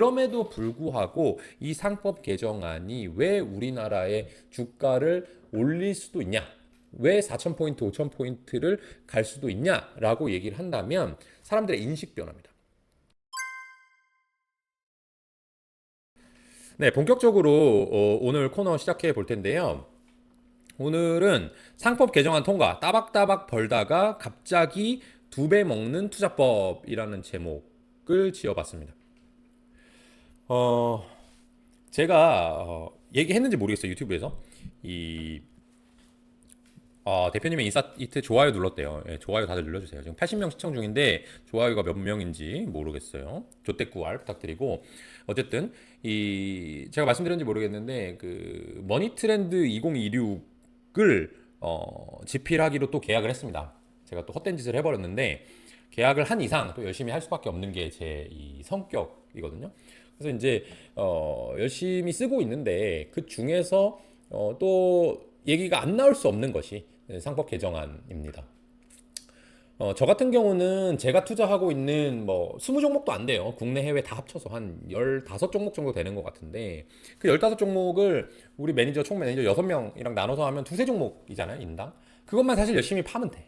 그럼에도 불구하고 이 상법 개정안이 왜 우리나라의 주가를 올릴 수도 있냐? 왜 4,000포인트, 5,000포인트를 갈 수도 있냐라고 얘기를 한다면 사람들의 인식 변화입니다. 네, 본격적으로 오늘 코너 시작해 볼 텐데요. 오늘은 상법 개정안 통과, 따박따박 벌다가 갑자기 2배 먹는 투자법이라는 제목을 지어봤습니다. 어, 제가 얘기했는지 모르겠어요, 유튜브에서. 이 대표님의 인사이트 좋아요 눌렀대요. 예, 좋아요 다들 눌러주세요. 지금 80명 시청 중인데 좋아요가 몇 명인지 모르겠어요. 조댓구알 부탁드리고 어쨌든 이 제가 말씀드렸는지 모르겠는데 그 머니트렌드 2026을 집필하기로 또 계약을 했습니다. 제가 또 헛된 짓을 해버렸는데 계약을 한 이상 또 열심히 할 수밖에 없는 게 제 이 성격이거든요. 그래서 이제 열심히 쓰고 있는데 그 중에서 또 얘기가 안 나올 수 없는 것이 상법 개정안입니다. 저 같은 경우는 제가 투자하고 있는 뭐 20종목도 안 돼요. 국내 해외 다 합쳐서 한 15종목 정도 되는 것 같은데 그 15종목을 우리 매니저 총 매니저 6명이랑 나눠서 하면 두세 종목이잖아요, 인당. 그것만 사실 열심히 파면 돼.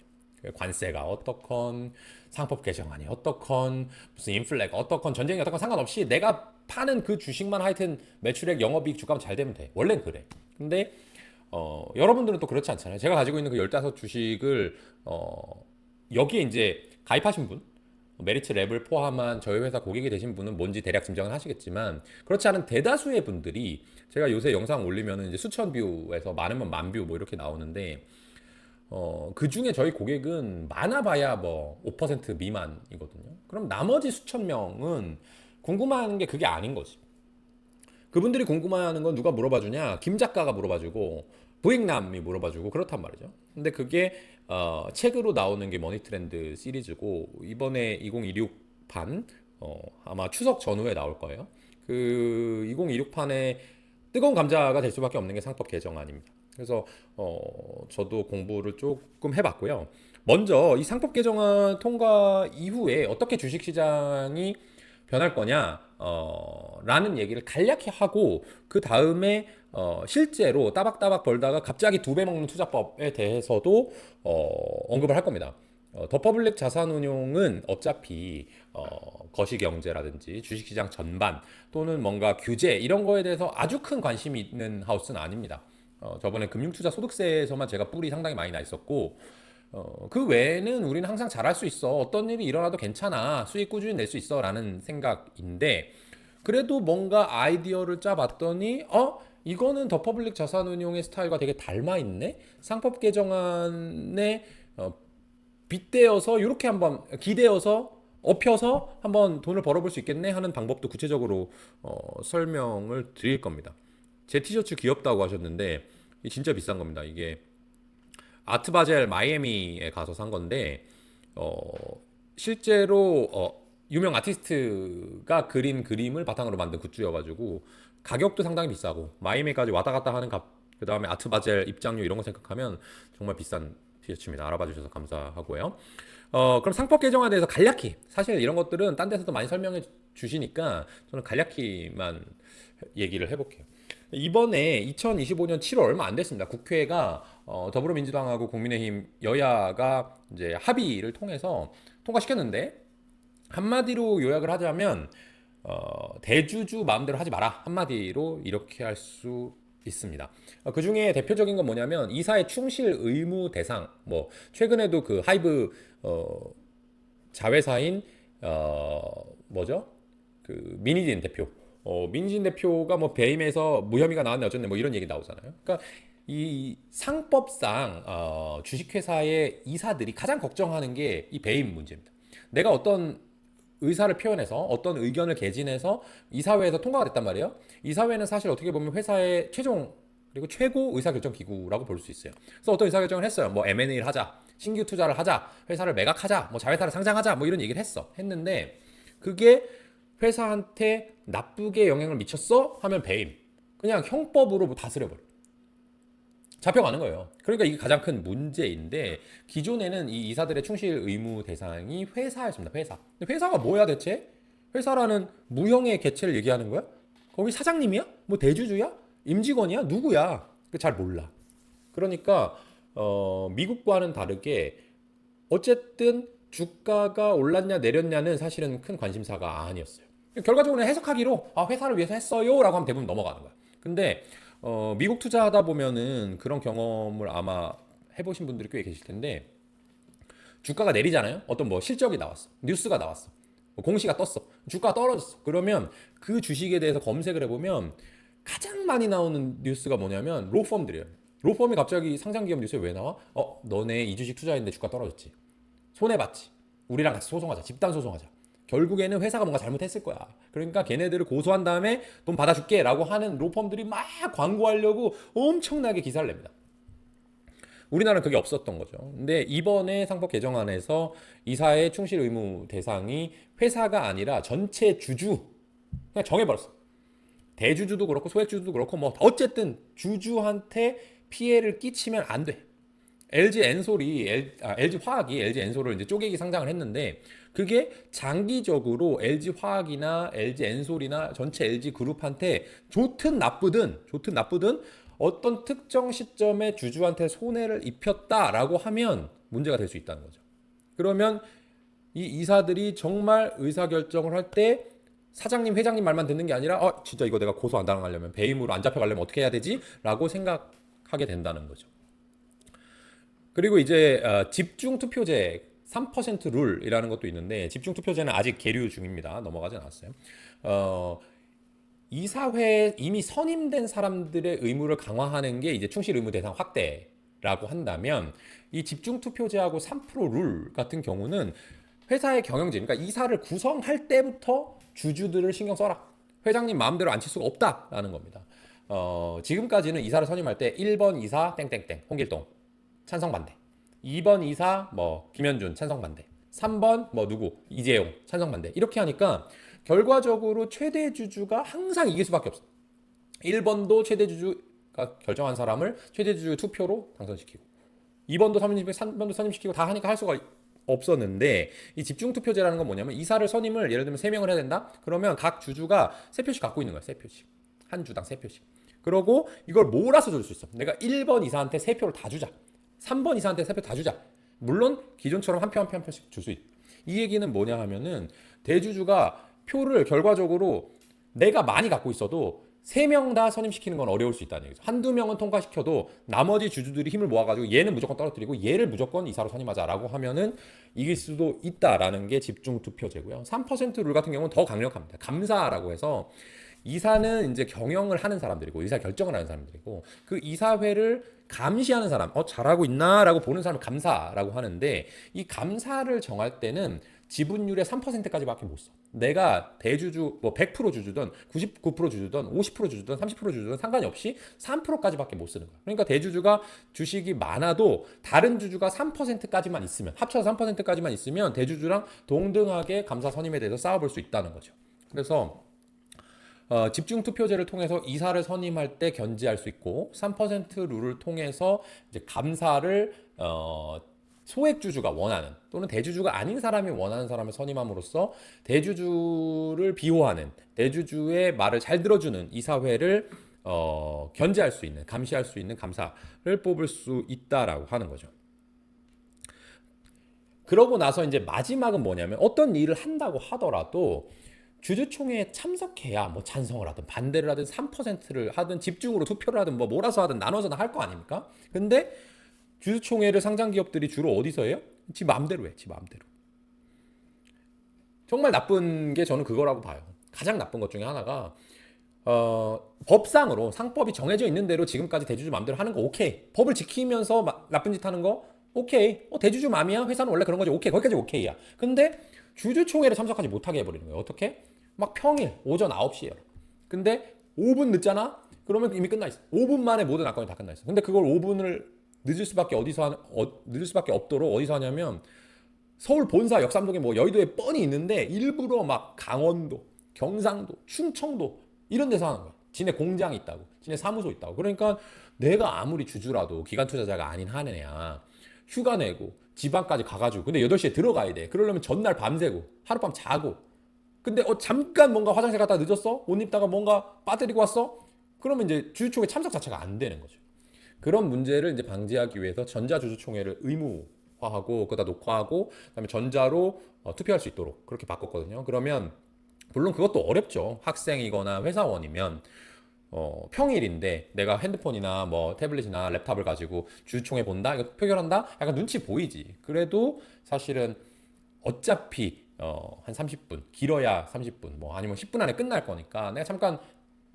관세가 어떻건 상법 개정안이 어떻건 무슨 인플레가 어떻건 전쟁이 어떻건 상관없이 내가 파는 그 주식만 하여튼 매출액 영업이익 주가만 잘 되면 돼. 원래는 그래. 근데 여러분들은 또 그렇지 않잖아요. 제가 가지고 있는 그 15 주식을 여기에 이제 가입하신 분, 메리츠 랩을 포함한 저희 회사 고객이 되신 분은 뭔지 대략 짐작은 하시겠지만 그렇지 않은 대다수의 분들이 제가 요새 영상 올리면 이제 수천 뷰에서 많으면 만 뷰 뭐 이렇게 나오는데 그 중에 저희 고객은 많아봐야 뭐 5% 미만이거든요. 그럼 나머지 수천 명은 궁금한 게 그게 아닌 거지. 그분들이 궁금해하는 건 누가 물어봐주냐? 김 작가가 물어봐주고 부익남이 물어봐주고 그렇단 말이죠. 근데 그게 책으로 나오는 게 머니트렌드 시리즈고 이번에 2026판 아마 추석 전후에 나올 거예요. 그 2026판에 뜨거운 감자가 될 수밖에 없는 게 상법 개정안입니다. 그래서 저도 공부를 조금 해봤고요. 먼저 이 상법 개정안 통과 이후에 어떻게 주식시장이 변할 거냐 라는 얘기를 간략히 하고 그 다음에 실제로 따박따박 벌다가 갑자기 2배 먹는 투자법에 대해서도 언급을 할 겁니다. 더 퍼블릭 자산운용은 어차피 거시경제라든지 주식시장 전반 또는 뭔가 규제 이런 거에 대해서 아주 큰 관심이 있는 하우스는 아닙니다. 저번에 금융투자 소득세에서만 제가 뿔이 상당히 많이 나 있었고 그 외에는 우리는 항상 잘할 수 있어. 어떤 일이 일어나도 괜찮아. 수익 꾸준히 낼 수 있어. 라는 생각인데, 그래도 뭔가 아이디어를 짜봤더니, 이거는 더 퍼블릭 자산운용의 스타일과 되게 닮아있네? 상법 개정안에 빗대어서, 이렇게 한번, 기대어서, 업혀서 한번 돈을 벌어볼 수 있겠네? 하는 방법도 구체적으로 설명을 드릴 겁니다. 제 티셔츠 귀엽다고 하셨는데, 진짜 비싼 겁니다. 이게 아트바젤 마이애미에 가서 산 건데 어, 실제로 유명 아티스트가 그린 그림을 바탕으로 만든 굿즈여가지고 가격도 상당히 비싸고 마이애미까지 왔다 갔다 하는 값, 그 다음에 아트바젤 입장료 이런 거 생각하면 정말 비싼 티셔츠입니다. 알아봐 주셔서 감사하고요. 그럼 상법 개정안에 대해서 간략히 사실 이런 것들은 딴 데서도 많이 설명해 주시니까 저는 간략히만 얘기를 해볼게요. 이번에 2025년 7월 얼마 안 됐습니다. 국회가 더불어민주당하고 국민의힘 여야가 이제 합의를 통해서 통과시켰는데 한마디로 요약을 하자면 대주주 마음대로 하지 마라. 한마디로 이렇게 할 수 있습니다. 그 중에 대표적인 건 뭐냐면 이사의 충실 의무 대상. 뭐 최근에도 그 하이브 자회사인 뭐죠? 그 민희진 대표. 민희진 대표가 뭐 배임해서 무혐의가 나왔네 어쨌네 뭐 이런 얘기 나오잖아요. 그러니까 이 상법상 주식회사의 이사들이 가장 걱정하는 게 이 배임 문제입니다. 내가 어떤 의사를 표현해서 어떤 의견을 개진해서 이사회에서 통과가 됐단 말이에요. 이사회는 사실 어떻게 보면 회사의 최종 그리고 최고 의사결정 기구라고 볼 수 있어요. 그래서 어떤 의사결정을 했어요. 뭐 M&A를 하자, 신규 투자를 하자, 회사를 매각하자, 뭐 자회사를 상장하자, 뭐 이런 얘기를 했는데 그게 회사한테 나쁘게 영향을 미쳤어? 하면 배임. 그냥 형법으로 뭐 다스려버려. 잡혀가는 거예요. 그러니까 이게 가장 큰 문제인데 기존에는 이 이사들의 충실 의무 대상이 회사였습니다. 회사. 근데 회사가 뭐야 대체? 회사라는 무형의 개체를 얘기하는 거야? 거기 사장님이야? 뭐 대주주야? 임직원이야? 누구야? 잘 몰라. 그러니까 미국과는 다르게 어쨌든 주가가 올랐냐 내렸냐는 사실은 큰 관심사가 아니었어요. 결과적으로 해석하기로 회사를 위해서 했어요라고 하면 대부분 넘어가는 거야. 근데 미국 투자하다 보면은 그런 경험을 아마 해보신 분들이 꽤 계실 텐데 주가가 내리잖아요. 어떤 뭐 실적이 나왔어, 뉴스가 나왔어, 뭐 공시가 떴어, 주가가 떨어졌어. 그러면 그 주식에 대해서 검색을 해보면 가장 많이 나오는 뉴스가 뭐냐면 로펌들이에요. 로펌이 갑자기 상장기업 뉴스에 왜 나와? 너네 이 주식 투자했는데 주가 떨어졌지. 손해봤지. 우리랑 같이 소송하자. 집단 소송하자. 결국에는 회사가 뭔가 잘못했을 거야. 그러니까 걔네들을 고소한 다음에 돈 받아줄게 라고 하는 로펌들이 막 광고하려고 엄청나게 기사를 냅니다. 우리나라는 그게 없었던 거죠. 근데 이번에 상법 개정안에서 이사의 충실 의무 대상이 회사가 아니라 전체 주주 그냥 정해버렸어. 대주주도 그렇고 소액주주도 그렇고 뭐 어쨌든 주주한테 피해를 끼치면 안 돼. LG 엔솔이 LG 화학이 LG 엔솔을 이제 쪼개기 상장을 했는데 그게 장기적으로 LG 화학이나 LG 엔솔이나 전체 LG 그룹한테 좋든 나쁘든 어떤 특정 시점에 주주한테 손해를 입혔다라고 하면 문제가 될 수 있다는 거죠. 그러면 이 이사들이 정말 의사결정을 할 때 사장님, 회장님 말만 듣는 게 아니라 진짜 이거 내가 고소 안 당하려면 배임으로 안 잡혀가려면 어떻게 해야 되지? 라고 생각하게 된다는 거죠. 그리고 이제 집중 투표제 3% 룰이라는 것도 있는데 집중 투표제는 아직 계류 중입니다. 넘어가지 않았어요. 이사회에 이미 선임된 사람들의 의무를 강화하는 게 이제 충실 의무 대상 확대라고 한다면 이 집중 투표제하고 3%룰 같은 경우는 회사의 경영진, 그러니까 이사를 구성할 때부터 주주들을 신경 써라. 회장님 마음대로 앉힐 수가 없다라는 겁니다. 지금까지는 이사를 선임할 때 1번 이사 땡땡땡 홍길동 찬성 반대. 2번 이사 뭐 김현준 찬성 반대. 3번 뭐 누구 이재용 찬성 반대. 이렇게 하니까 결과적으로 최대 주주가 항상 이길 수밖에 없어. 1번도 최대 주주가 결정한 사람을 최대 주주 투표로 당선시키고 2번도 3번도 선임시키고 다 하니까 할 수가 없었는데 이 집중투표제라는 건 뭐냐면 이사를 선임을 예를 들면 3명을 해야 된다? 그러면 각 주주가 3표씩 갖고 있는 거야. 3표씩. 한 주당 3표씩. 그러고 이걸 몰아서 줄 수 있어. 내가 1번 이사한테 3표를 다 주자. 3번 이사한테 3표 다 주자. 물론 기존처럼 한 표 한 표 한 표씩 줄 수 있다. 이 얘기는 뭐냐 하면은 대주주가 표를 결과적으로 내가 많이 갖고 있어도 3명 다 선임시키는 건 어려울 수 있다는 얘기죠. 한두 명은 통과시켜도 나머지 주주들이 힘을 모아가지고 얘는 무조건 떨어뜨리고 얘를 무조건 이사로 선임하자라고 하면은 이길 수도 있다라는 게 집중투표제고요. 3%룰 같은 경우는 더 강력합니다. 감사라고 해서 이사는 이제 경영을 하는 사람들이고 의사 결정을 하는 사람들이고 그 이사회를 감시하는 사람, 잘하고 있나라고 보는 사람을 감사라고 하는데 이 감사를 정할 때는 지분율의 3%까지밖에 못 써. 내가 대주주 뭐 100% 주주든 99% 주주든 50% 주주든 30% 주주든 상관이 없이 3%까지밖에 못 쓰는 거야. 그러니까 대주주가 주식이 많아도 다른 주주가 3%까지만 있으면 합쳐서 3%까지만 있으면 대주주랑 동등하게 감사 선임에 대해서 싸워볼 수 있다는 거죠. 그래서 집중 투표제를 통해서 이사를 선임할 때 견제할 수 있고 3% 룰을 통해서 이제 감사를 소액주주가 원하는 또는 대주주가 아닌 사람이 원하는 사람을 선임함으로써 대주주를 비호하는 대주주의 말을 잘 들어주는 이사회를 견제할 수 있는 감시할 수 있는 감사를 뽑을 수 있다라고 하는 거죠. 그러고 나서 이제 마지막은 뭐냐면 어떤 일을 한다고 하더라도 주주총회에 참석해야 뭐 찬성을 하든 반대를 하든 3%를 하든 집중으로 투표를 하든 뭐 몰아서 하든 나눠서 할 거 아닙니까? 근데 주주총회를 상장 기업들이 주로 어디서 해요? 지 마음대로 해. 지 마음대로. 정말 나쁜 게 저는 그거라고 봐요. 가장 나쁜 것 중에 하나가 법상으로 상법이 정해져 있는 대로 지금까지 대주주 마음대로 하는 거 오케이. 법을 지키면서 나쁜 짓 하는 거 오케이. 대주주 맘이야. 회사는 원래 그런 거지. 오케이. 거기까지 오케이야. 근데 주주총회를 참석하지 못하게 해버리는 거예요. 어떻게? 막 평일 오전 9시에 열어. 근데 5분 늦잖아? 그러면 이미 끝나 있어. 5분 만에 모든 안건이 다 끝나 있어. 근데 그걸 5분을 늦을 수밖에 없도록 어디서 하냐면 서울 본사 역삼동에 뭐 여의도에 뻔히 있는데 일부러 막 강원도, 경상도, 충청도 이런 데서 하는 거야. 지네 공장이 있다고, 지네 사무소 있다고. 그러니까 내가 아무리 주주라도 기관 투자자가 아닌 한 해야 휴가 내고 지방까지 가가지고 근데 8시에 들어가야 돼. 그러려면 전날 밤새고 하룻밤 자고 근데 잠깐 뭔가 화장실 갔다 늦었어? 옷 입다가 뭔가 빠뜨리고 왔어? 그러면 이제 주주총회 참석 자체가 안 되는 거죠. 그런 문제를 이제 방지하기 위해서 전자주주총회를 의무화하고 그다 녹화하고 그다음에 전자로 투표할 수 있도록 그렇게 바꿨거든요. 그러면 물론 그것도 어렵죠. 학생이거나 회사원이면 평일인데 내가 핸드폰이나 뭐 태블릿이나 랩탑을 가지고 주주총회 본다, 이거 표결한다, 약간 눈치 보이지. 그래도 사실은 어차피 한 30분, 길어야 30분, 뭐 아니면 10분 안에 끝날 거니까 내가 잠깐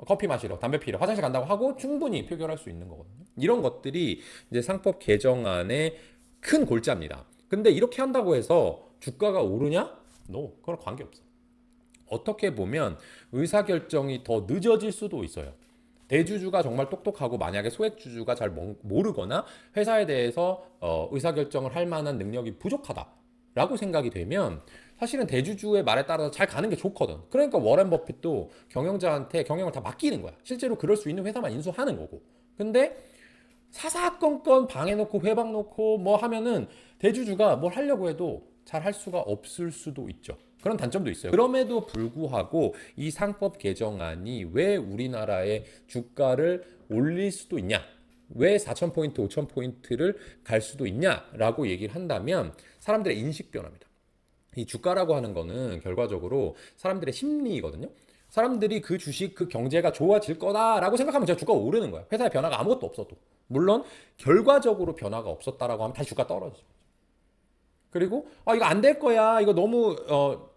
커피 마시러, 담배 피러, 화장실 간다고 하고 충분히 표결할 수 있는 거거든요. 이런 것들이 이제 상법 개정안의 큰 골자입니다. 근데 이렇게 한다고 해서 주가가 오르냐? No, 그건 관계없어. 어떻게 보면 의사결정이 더 늦어질 수도 있어요. 대주주가 정말 똑똑하고 만약에 소액주주가 잘 모르거나 회사에 대해서 의사결정을 할 만한 능력이 부족하다라고 생각이 되면 사실은 대주주의 말에 따라서 잘 가는 게 좋거든. 그러니까 워렌 버핏도 경영자한테 경영을 다 맡기는 거야. 실제로 그럴 수 있는 회사만 인수하는 거고. 근데 사사건건 방해놓고 회방 놓고 뭐 하면은 대주주가 뭘 하려고 해도 잘 할 수가 없을 수도 있죠. 그런 단점도 있어요. 그럼에도 불구하고 이 상법 개정안이 왜 우리나라의 주가를 올릴 수도 있냐? 왜 4,000포인트, 5,000포인트를 갈 수도 있냐라고 얘기를 한다면 사람들의 인식 변화입니다. 이 주가라고 하는 거는 결과적으로 사람들의 심리거든요. 사람들이 그 주식, 그 경제가 좋아질 거다라고 생각하면 진짜 주가가 오르는 거야. 회사의 변화가 아무것도 없어도. 물론 결과적으로 변화가 없었다라고 하면 다시 주가 떨어지죠. 그리고 이거 안 될 거야. 이거 너무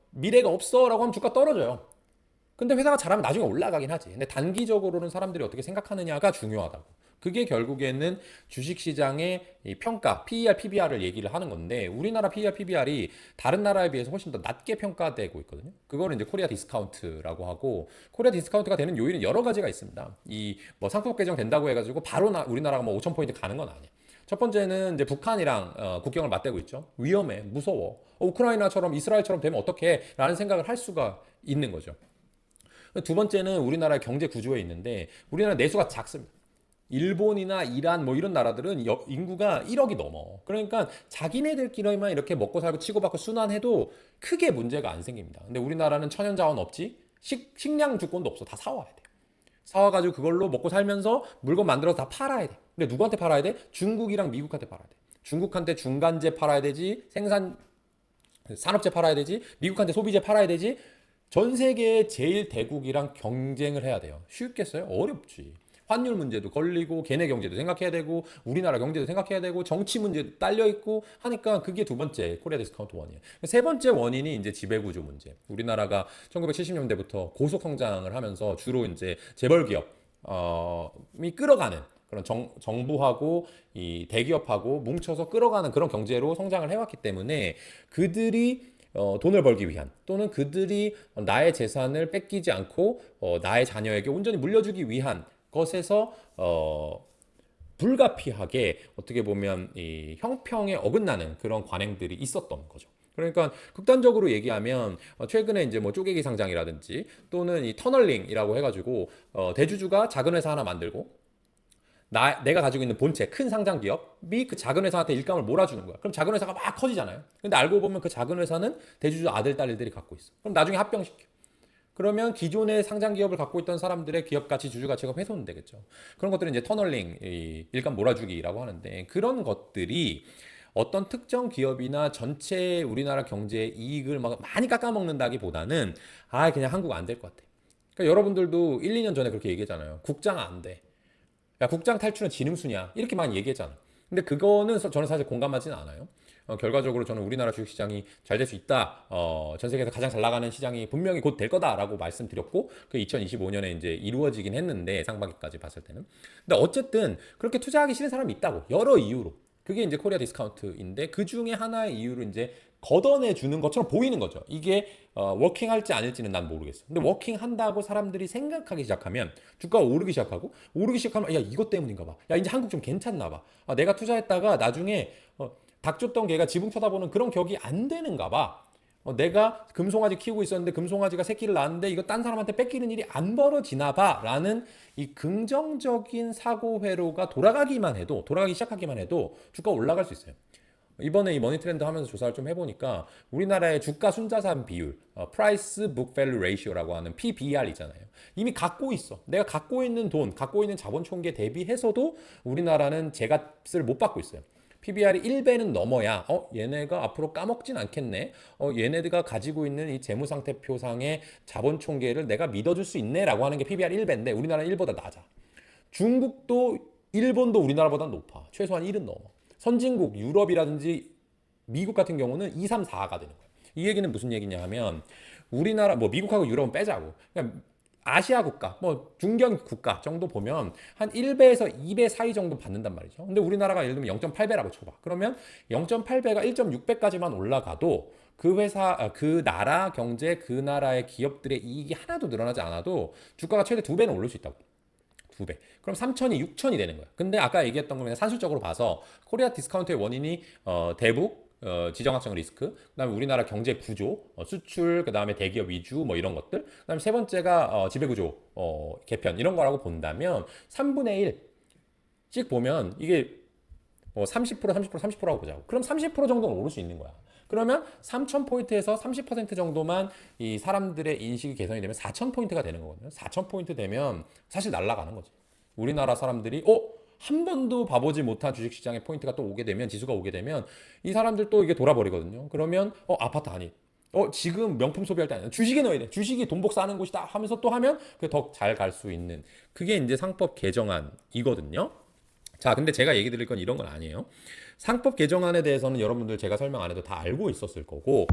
미래가 없어라고 하면 주가 떨어져요. 근데 회사가 잘하면 나중에 올라가긴 하지. 근데 단기적으로는 사람들이 어떻게 생각하느냐가 중요하다고. 그게 결국에는 주식시장의 이 평가, PER, PBR을 얘기를 하는 건데 우리나라 PER, PBR이 다른 나라에 비해서 훨씬 더 낮게 평가되고 있거든요. 그거를 이제 코리아 디스카운트라고 하고 코리아 디스카운트가 되는 요인은 여러 가지가 있습니다. 이 뭐 상법 개정 된다고 해가지고 바로 우리나라가 뭐 5,000포인트 가는 건 아니에요. 첫 번째는 이제 북한이랑 국경을 맞대고 있죠. 위험해, 무서워. 우크라이나처럼 이스라엘처럼 되면 어떡해? 라는 생각을 할 수가 있는 거죠. 두 번째는 우리나라의 경제 구조에 있는데 우리나라 내수가 작습니다. 일본이나 이란 뭐 이런 나라들은 인구가 1억이 넘어. 그러니까 자기네들끼리만 이렇게 먹고 살고 치고받고 순환해도 크게 문제가 안 생깁니다. 근데 우리나라는 천연자원 없지? 식량 주권도 없어. 다 사와야 돼. 사와가지고 그걸로 먹고 살면서 물건 만들어서 다 팔아야 돼. 근데 누구한테 팔아야 돼? 중국이랑 미국한테 팔아야 돼. 중국한테 중간재 팔아야 되지, 산업재 팔아야 되지, 미국한테 소비재 팔아야 되지. 전 세계의 제일 대국이랑 경쟁을 해야 돼요. 쉽겠어요? 어렵지. 환율 문제도 걸리고 걔네 경제도 생각해야 되고 우리나라 경제도 생각해야 되고 정치 문제도 딸려 있고 하니까 그게 두 번째 코리아 디스카운트 원이에요. 세 번째 원인이 이제 지배구조 문제. 우리나라가 1970년대부터 고속 성장을 하면서 주로 이제 재벌 기업이 끌어가는 그런 정부하고 이 대기업하고 뭉쳐서 끌어가는 그런 경제로 성장을 해왔기 때문에 그들이 돈을 벌기 위한 또는 그들이 나의 재산을 뺏기지 않고 나의 자녀에게 온전히 물려주기 위한 것에서 불가피하게 어떻게 보면 이 형평에 어긋나는 그런 관행들이 있었던 거죠. 그러니까 극단적으로 얘기하면 최근에 이제 뭐 쪼개기 상장이라든지 또는 이 터널링이라고 해가지고 대주주가 작은 회사 하나 만들고 내가 가지고 있는 본체 큰 상장 기업이 그 작은 회사한테 일감을 몰아주는 거야. 그럼 작은 회사가 막 커지잖아요. 근데 알고 보면 그 작은 회사는 대주주 아들 딸들이 갖고 있어. 그럼 나중에 합병시켜. 그러면 기존의 상장 기업을 갖고 있던 사람들의 기업 가치, 주주 가치가 훼손 되겠죠. 그런 것들은 이제 터널링, 일감 몰아주기라고 하는데 그런 것들이 어떤 특정 기업이나 전체 우리나라 경제의 이익을 막 많이 깎아먹는다기보다는 그냥 한국 안 될 것 같아. 그러니까 여러분들도 1, 2년 전에 그렇게 얘기했잖아요. 국장 안 돼. 야, 국장 탈출은 지능순이야. 이렇게 많이 얘기했잖아. 근데 그거는 저는 사실 공감하지는 않아요. 결과적으로 저는 우리나라 주식시장이 잘 될 수 있다. 전 세계에서 가장 잘 나가는 시장이 분명히 곧 될 거다라고 말씀드렸고, 그 2025년에 이제 이루어지긴 했는데 상반기까지 봤을 때는. 근데 어쨌든 그렇게 투자하기 싫은 사람이 있다고 여러 이유로. 그게 이제 코리아 디스카운트인데 그 중에 하나의 이유로 이제 걷어내 주는 것처럼 보이는 거죠. 이게 워킹할지 아닐지는 난 모르겠어. 근데 워킹한다고 사람들이 생각하기 시작하면 주가가 오르기 시작하고 오르기 시작하면 야 이것 때문인가 봐. 야 이제 한국 좀 괜찮나 봐. 내가 투자했다가 나중에 닭 줬던 개가 지붕 쳐다보는 그런 격이 안 되는가 봐. 내가 금송아지 키우고 있었는데 금송아지가 새끼를 낳았는데 이거 딴 사람한테 뺏기는 일이 안 벌어지나 봐라는 이 긍정적인 사고 회로가 돌아가기 시작하기만 해도 주가 올라갈 수 있어요. 이번에 이 머니트렌드 하면서 조사를 좀 해보니까 우리나라의 주가 순자산 비율, Price Book Value Ratio라고 하는 PBR 있잖아요. 이미 갖고 있어. 내가 갖고 있는 돈, 갖고 있는 자본 총계 대비해서도 우리나라는 제값을 못 받고 있어요. PBR이 1배는 넘어야 얘네가 앞으로 까먹진 않겠네. 얘네들가 가지고 있는 이 재무상태표상의 자본 총계를 내가 믿어줄 수 있네라고 하는 게 PBR 1배인데 우리나라는 1보다 낮아. 중국도 일본도 우리나라보다 높아. 최소한 1은 넘어. 선진국 유럽이라든지 미국 같은 경우는 2, 3, 4가 되는 거야. 이 얘기는 무슨 얘기냐 하면 우리나라 뭐 미국하고 유럽은 빼자고. 그냥 아시아 국가, 뭐 중견 국가 정도 보면 한 1배에서 2배 사이 정도 받는단 말이죠. 근데 우리나라가 예를 들면 0.8배라고 쳐봐. 그러면 0.8배가 1.6배까지만 올라가도 그 회사, 그 나라 경제, 그 나라의 기업들의 이익이 하나도 늘어나지 않아도 주가가 최대 2배는 오를 수 있다고. 2배. 그럼 3천이 6천이 되는 거야. 근데 아까 얘기했던 거 그냥 산술적으로 봐서 코리아 디스카운트의 원인이 대북, 지정학적 리스크, 그다음에 우리나라 경제 구조, 수출, 그다음에 대기업 위주 뭐 이런 것들, 그다음에 세 번째가 지배 구조 개편 이런 거라고 본다면 3분의 1씩 보면 이게 30%, 30%, 30%라고 보자고. 그럼 30% 정도는 오를 수 있는 거야. 그러면 3,000포인트에서 30% 정도만 이 사람들의 인식이 개선이 되면 4,000포인트가 되는 거거든요. 4,000포인트 되면 사실 날아가는 거지. 우리나라 사람들이 한 번도 봐보지 못한 주식시장에 포인트가 또 오게 되면 지수가 오게 되면 이 사람들 또 이게 돌아버리거든요. 그러면 아파트 아니. 지금 명품 소비할 때 아니야. 주식에 넣어야 돼. 주식이 돈복 사는 곳이다 하면서 또 하면 그게 더 잘 갈 수 있는 그게 이제 상법 개정안이거든요. 자, 근데 제가 얘기 드릴 건 이런 건 아니에요. 상법 개정안에 대해서는 여러분들 제가 설명 안 해도 다 알고 있었을 거고